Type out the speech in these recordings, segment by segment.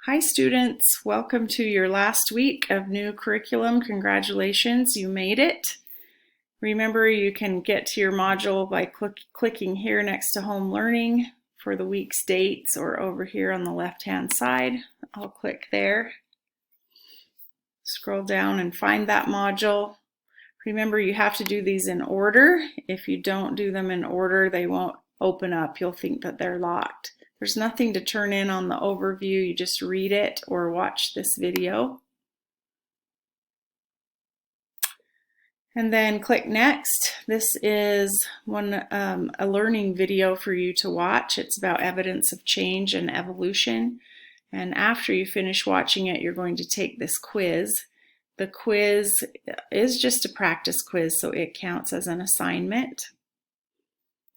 Hi students, welcome to your last week of new curriculum. Congratulations, you made it. Remember, you can get to your module by clicking here next to home learning for the week's dates, or over here on the left hand side. I'll click there. Scroll down and find that module. Remember, you have to do these in order. If you don't do them in order, they won't open up. You'll think that they're locked. There's nothing to turn in on the overview. You just read it or watch this video. And then click next. This is a learning video for you to watch. It's about evidence of change and evolution. And after you finish watching it, you're going to take this quiz. The quiz is just a practice quiz, so it counts as an assignment.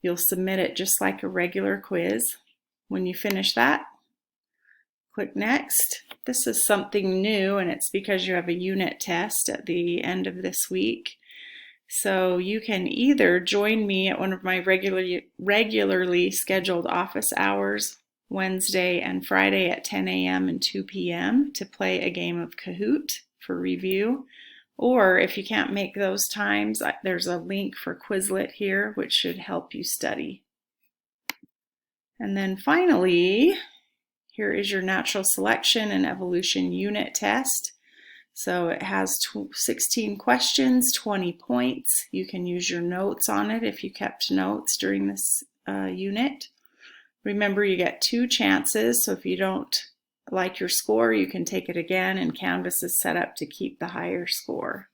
You'll submit it just like a regular quiz. When you finish that, click next. This is something new, and it's because you have a unit test at the end of this week. So you can either join me at one of my regularly scheduled office hours, Wednesday and Friday at 10 a.m. and 2 p.m. to play a game of Kahoot for review. Or if you can't make those times, there's a link for Quizlet here, which should help you study. And then finally, here is your natural selection and evolution unit test. So it has 16 questions, 20 points. You can use your notes on it if you kept notes during this unit. Remember, you get 2 chances, so if you don't like your score, you can take it again, and Canvas is set up to keep the higher score.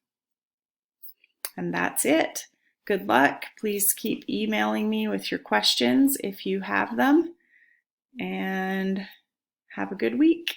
And that's it. Good luck. Please keep emailing me with your questions if you have them, and have a good week.